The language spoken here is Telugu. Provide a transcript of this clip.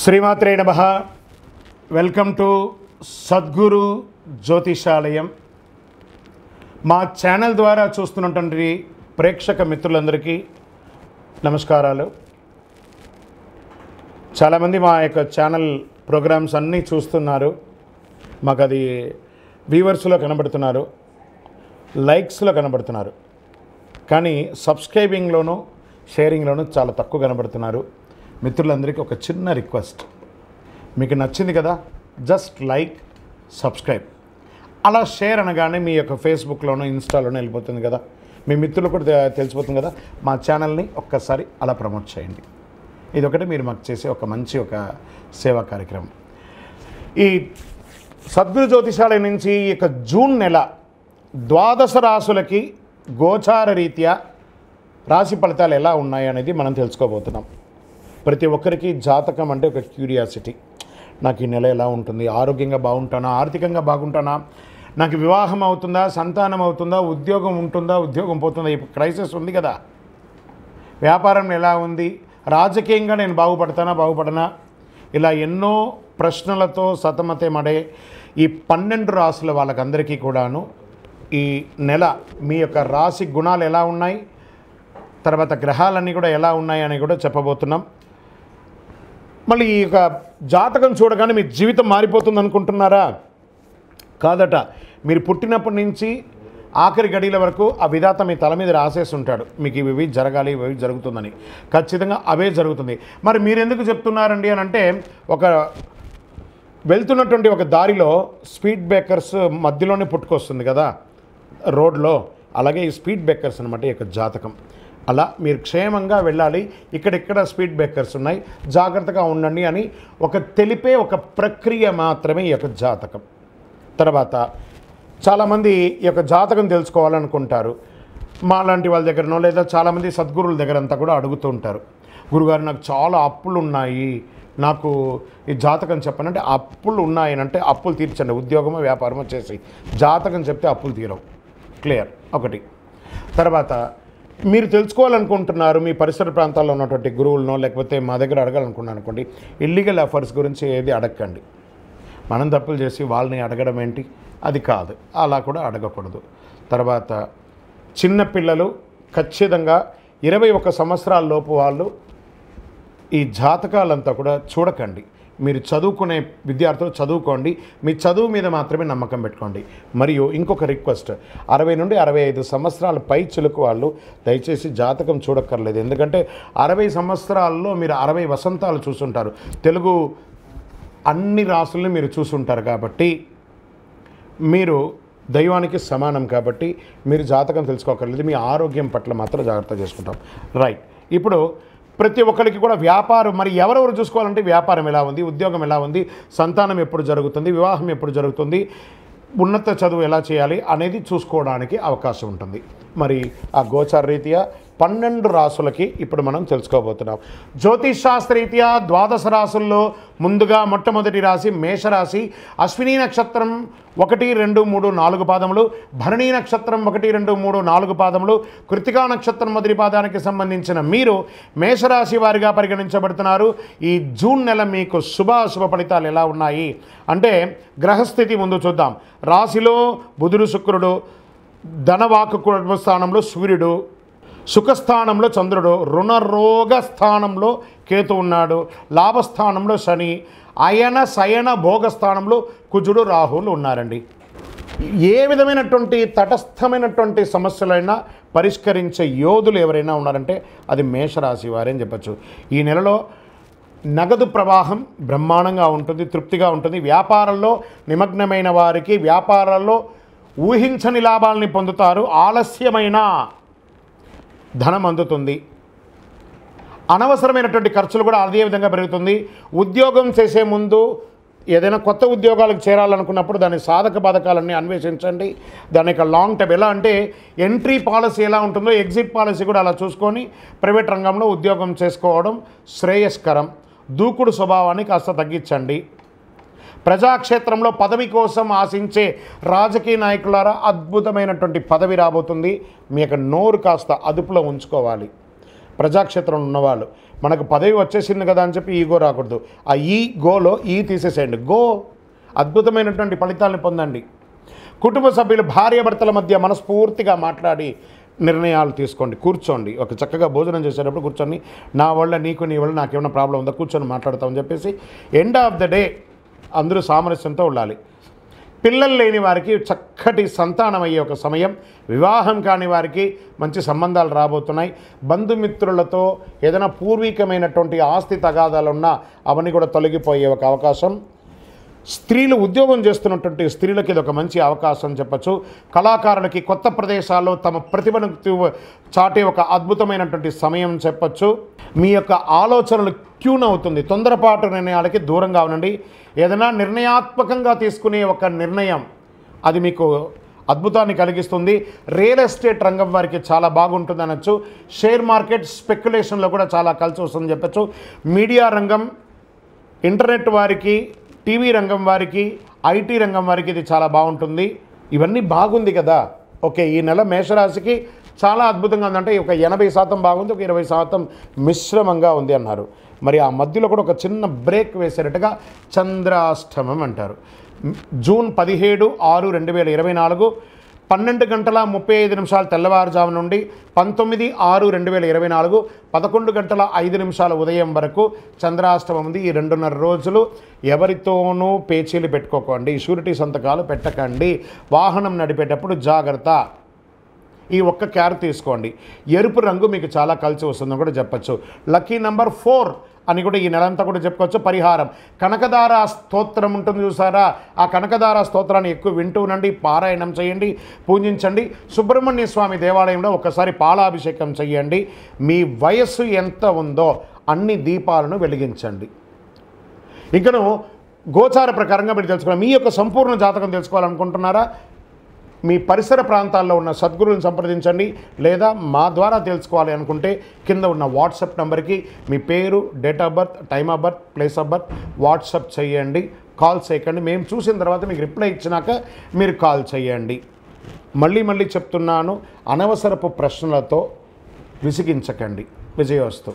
శ్రీమాత్రే నమః. Welcome to Sadguru Jyotishalayam. మా ఛానల్ ద్వారా చూస్తున్నటువంటి ప్రేక్షక మిత్రులందరికీ నమస్కారాలు. చాలామంది మా యొక్క ఛానల్ ప్రోగ్రామ్స్ అన్నీ చూస్తున్నారు. మాకు అది వ్యూవర్స్లో కనబడుతున్నారు, లైక్స్లో కనబడుతున్నారు, కానీ సబ్స్క్రైబింగ్లోనూ షేరింగ్లోనూ చాలా తక్కువ కనబడుతున్నారు. మిత్రులందరికీ ఒక చిన్న రిక్వెస్ట్, మీకు నచ్చింది కదా, జస్ట్ లైక్, సబ్స్క్రైబ్, అలా షేర్ అనగానే మీ యొక్క ఫేస్బుక్లోనూ ఇన్స్టాలోనూ వెళ్ళిపోతుంది కదా, మీ మిత్రులు కూడా తెలిసిపోతుంది కదా. మా ఛానల్ని ఒక్కసారి అలా ప్రమోట్ చేయండి. ఇదొకటి మీరు మాకు చేసే ఒక మంచి సేవా కార్యక్రమం. ఈ సద్గురు జ్యోతిషాలయం నుంచి ఈ యొక్క జూన్ నెల ద్వాదశ రాశులకి గోచార రీత్యా రాశి ఫలితాలు ఎలా ఉన్నాయి అనేది మనం తెలుసుకోబోతున్నాం. ప్రతి ఒక్కరికి జాతకం అంటే ఒక క్యూరియాసిటీ. నాకు ఈ నెల ఎలా ఉంటుంది, ఆరోగ్యంగా బాగుంటానా, ఆర్థికంగా బాగుంటానా, నాకు వివాహం అవుతుందా, సంతానం అవుతుందా, ఉద్యోగం ఉంటుందా, ఉద్యోగం పోతుందా, ఇప్పుడు క్రైసిస్ ఉంది కదా, వ్యాపారం ఎలా ఉంది, రాజకీయంగా నేను బాగుపడనా, ఇలా ఎన్నో ప్రశ్నలతో సతమతమడే ఈ 12 రాశుల వాళ్ళకందరికీ కూడాను ఈ నెల మీ యొక్క రాశి గుణాలు ఎలా ఉన్నాయి, తర్వాత గ్రహాలన్నీ కూడా ఎలా ఉన్నాయి అని కూడా చెప్పబోతున్నాం. మళ్ళీ ఈ యొక్క జాతకం చూడగానే మీ జీవితం మారిపోతుంది అనుకుంటున్నారా? కాదట. మీరు పుట్టినప్పటి నుంచి ఆఖరి గడియల వరకు ఆ విధాత మీ తల మీద రాసేసి ఉంటాడు, మీకు ఇవి జరగాలి, ఇవి జరుగుతుందని. ఖచ్చితంగా అవే జరుగుతుంది. మరి మీరు ఎందుకు చెప్తున్నారండి అని అంటే, ఒక వెళ్తున్నటువంటి ఒక దారిలో స్పీడ్ బ్రేకర్స్ మధ్యలోనే పుట్టుకొస్తుంది కదా రోడ్లో, అలాగే ఈ స్పీడ్ బ్రేకర్స్ అనమాట ఈ యొక్క జాతకం. అలా మీరు క్షేమంగా వెళ్ళాలి, ఇక్కడెక్కడ స్పీడ్ బ్రేకర్స్ ఉన్నాయి, జాగ్రత్తగా ఉండండి అని తెలిపే ఒక ప్రక్రియ మాత్రమే ఈ యొక్క జాతకం. తర్వాత చాలామంది ఈ యొక్క జాతకం తెలుసుకోవాలనుకుంటారు. మాలాంటి వాళ్ళ దగ్గరనో లేదా చాలామంది సద్గురువుల దగ్గర అంతా కూడా అడుగుతూ ఉంటారు, గురుగారు నాకు చాలా అప్పులు ఉన్నాయి, నాకు ఈ జాతకం చెప్పండి. అంటే అప్పులు ఉన్నాయని అంటే అప్పులు తీర్చండి, ఉద్యోగమో వ్యాపారమో చేసి జాతకం చెప్తే అప్పులు తీరవు. క్లియర్ ఒకటి. తర్వాత మీరు తెలుసుకోవాలనుకుంటున్నారు, మీ పరిసర ప్రాంతాల్లో ఉన్నటువంటి గురువులనో లేకపోతే మా దగ్గర అడగాలనుకున్నాను అనుకోండి, ఇల్లీగల్ అఫర్స్ గురించి ఏది అడగండి. మనం తప్పులు చేసి వాళ్ళని అడగడం ఏంటి, అది కాదు, అలా కూడా అడగకూడదు. తర్వాత చిన్నపిల్లలు ఖచ్చితంగా 21 సంవత్సరాల లోపు వాళ్ళు ఈ జాతకాలంతా కూడా చూడకండి. మీరు చదువుకునే విద్యార్థులు చదువుకోండి, మీ చదువు మీద మాత్రమే నమ్మకం పెట్టుకోండి. మరియు ఇంకొక రిక్వెస్ట్, 60 నుండి 65 సంవత్సరాల పై చిలుకు వాళ్ళు దయచేసి జాతకం చూడక్కర్లేదు. ఎందుకంటే 60 సంవత్సరాల్లో మీరు 60 వసంతాలు చూసుంటారు, తెలుగు అన్ని రాసుల్ని మీరు చూసుంటారు. కాబట్టి మీరు దైవానికి సమానం, కాబట్టి మీరు జాతకం తెలుసుకోకర్లేదు. మీ ఆరోగ్యం పట్ల మాత్రం జాగ్రత్త చేసుకుంటాం. రైట్. ఇప్పుడు ప్రతి ఒక్కరికి కూడా వ్యాపారం, మరి ఎవరెవరు చూసుకోవాలంటే వ్యాపారం ఎలా ఉంది, ఉద్యోగం ఎలా ఉంది, సంతానం ఎప్పుడు జరుగుతుంది, వివాహం ఎప్పుడు జరుగుతుంది, ఉన్నత చదువు ఎలా చేయాలి అనేది చూసుకోవడానికి అవకాశం ఉంటుంది. మరి ఆ గోచార రీత్యా 12 రాసులకి ఇప్పుడు మనం తెలుసుకోబోతున్నాం. జ్యోతిష్ శాస్త్రరీత్యా ద్వాదశ రాసుల్లో ముందుగా మొట్టమొదటి రాశి మేషరాశి. అశ్విని నక్షత్రం 1, 2, 3, 4 పాదములు, భరణీ నక్షత్రం 1, 2, 3, 4 పాదములు, కృతికా నక్షత్రం మొదటి పాదానికి సంబంధించిన మీరు మేషరాశి వారిగా పరిగణించబడుతున్నారు. ఈ జూన్ నెల మీకు శుభాశుభ ఫలితాలు ఎలా ఉన్నాయి అంటే, గ్రహస్థితి ముందు చూద్దాం. రాశిలో బుధుడు, శుక్రుడు, ధనవాకు కుటుంబ స్థానంలో సూర్యుడు, సుఖస్థానంలో చంద్రుడు, రుణరోగ స్థానంలో కేతు ఉన్నాడు, లాభస్థానంలో శని, అయన శయన భోగస్థానంలో కుజుడు, రాహువులు ఉన్నారండి. ఏ విధమైనటువంటి తటస్థమైనటువంటి సమస్యలైనా పరిష్కరించే యోధులు ఎవరైనా ఉన్నారంటే అది మేషరాశి వారే అని చెప్పచ్చు. ఈ నెలలో నగదు ప్రవాహం బ్రహ్మాండంగా ఉంటుంది, తృప్తిగా ఉంటుంది. వ్యాపారంలో నిమగ్నమైన వారికి వ్యాపారాల్లో ఊహించని లాభాలని పొందుతారు. ఆలస్యమైన ధనం అందుతుంది. అనవసరమైనటువంటి ఖర్చులు కూడా అదే విధంగా పెరుగుతుంది. ఉద్యోగం చేసే ముందు ఏదైనా కొత్త ఉద్యోగాలకు చేరాలనుకున్నప్పుడు దాని సాధక బాధకాలన్నీ అన్వేషించండి. దాని యొక్క లాంగ్ టైం ఎలా అంటే, ఎంట్రీ పాలసీ ఎలా ఉంటుందో ఎగ్జిట్ పాలసీ కూడా అలా చూసుకొని ప్రైవేట్ రంగంలో ఉద్యోగం చేసుకోవడం శ్రేయస్కరం. దూకుడు స్వభావాన్ని కాస్త తగ్గించండి. ప్రజాక్షేత్రంలో పదవి కోసం ఆశించే రాజకీయ నాయకులారా అద్భుతమైనటువంటి పదవి రాబోతుంది. మీ యొక్క నోరు కాస్త అదుపులో ఉంచుకోవాలి. ప్రజాక్షేత్రంలో ఉన్నవాళ్ళు. మనకు పదవి వచ్చేసింది కదా అని చెప్పి ఈగో రాకూడదు. ఆ గోలో తీసేసేయండి. అద్భుతమైనటువంటి ఫలితాలను పొందండి. కుటుంబ సభ్యులు భార్యాభర్తల మధ్య మనస్ఫూర్తిగా మాట్లాడి నిర్ణయాలు తీసుకోండి. కూర్చోండి, ఒక చక్కగా భోజనం చేసేటప్పుడు కూర్చొని నా వల్ల నీకు, నీ వల్ల నాకేమైనా ప్రాబ్లం ఉందా, కూర్చొని మాట్లాడతామని చెప్పేసి ఎండ్ ఆఫ్ ద డే అందరూ సామరస్యంతో ఉండాలి. పిల్లలు లేని వారికి చక్కటి సంతానం అయ్యే ఒక సమయం, వివాహం కాని వారికి మంచి సంబంధాలు రాబోతున్నాయి. బంధుమిత్రులతో ఏదైనా పూర్వీకమైనటువంటి ఆస్తి తగాదాలున్నా అవన్నీ కూడా తొలగిపోయే ఒక అవకాశం. స్త్రీలు ఉద్యోగం చేస్తున్నటువంటి స్త్రీలకి ఇది ఒక మంచి అవకాశం చెప్పచ్చు. కళాకారులకి కొత్త ప్రదేశాల్లో తమ ప్రతిభను చాటే ఒక అద్భుతమైనటువంటి సమయం చెప్పచ్చు. మీ యొక్క ఆలోచనలు ట్యూన్ అవుతుంది. తొందరపాటు నిర్ణయాలకి దూరంగా ఉండండి. ఏదైనా నిర్ణయాత్మకంగా తీసుకునే ఒక నిర్ణయం అది మీకు అద్భుతాన్ని కలిగిస్తుంది. రియల్ ఎస్టేట్ రంగం వారికి చాలా బాగుంటుంది అనొచ్చు. షేర్ మార్కెట్ స్పెక్యులేషన్లో కూడా చాలా కలిసి వస్తుందని చెప్పచ్చు. మీడియా రంగం, ఇంటర్నెట్ వారికి, టీవీ రంగం వారికి, ఐటీ రంగం వారికి ఇది చాలా బాగుంటుంది. ఇవన్నీ బాగుంది కదా. ఓకే, ఈ నెల మేషరాశికి చాలా అద్భుతంగా ఉందంటే ఒక 80% బాగుంది, ఒక 20% మిశ్రమంగా ఉంది అన్నారు. మరి ఆ మధ్యలో కూడా ఒక చిన్న బ్రేక్ వేసేటట్టుగా చంద్రాష్టమం అంటారు. జూన్ 17/6/2024 12:35 తెల్లవారుజాము నుండి 19/6/2024 11:05 ఉదయం వరకు చంద్రాష్టమం ఉంది. ఈ 2.5 రోజులు ఎవరితోనూ పేచీలు పెట్టుకోకండి, షూరిటీ సంతకాలు పెట్టకండి, వాహనం నడిపేటప్పుడు జాగ్రత్త. ఈ ఒక్క క్యార్ తీసుకోండి. ఎరుపు రంగు మీకు చాలా కలిసి వస్తుందని కూడా చెప్పచ్చు. లక్కీ నెంబర్ 4 అని కూడా ఈ నెలంతా కూడా చెప్పుకోవచ్చు. పరిహారం కనకదార స్తోత్రం ఉంటుంది చూసారా, ఆ కనకదార స్తోత్రాన్ని ఎక్కువ వింటూ ఉండండి, పారాయణం చేయండి, పూజించండి. సుబ్రహ్మణ్య స్వామి దేవాలయంలో ఒకసారి పాలాభిషేకం చేయండి. మీ వయస్సు ఎంత ఉందో అన్ని దీపాలను వెలిగించండి. ఇంకను గోచార ప్రకారంగా మీరు తెలుసుకోవాలి. మీ యొక్క సంపూర్ణ జాతకం తెలుసుకోవాలనుకుంటున్నారా? మీ పరిసర ప్రాంతాల్లో ఉన్న సద్గురువులను సంప్రదించండి. లేదా మా ద్వారా తెలుసుకోవాలి అనుకుంటే కింద ఉన్న వాట్సాప్ నెంబర్కి మీ పేరు, date of birth, time of birth, place of birth WhatsApp చేయండి. కాల్ చేయకండి. మేము చూసిన తర్వాత మీకు రిప్లై ఇచ్చినాక మీరు కాల్ చేయండి. మళ్ళీ చెప్తున్నాను, అనవసరపు ప్రశ్నలతో విసిగించకండి. విజయోస్తు.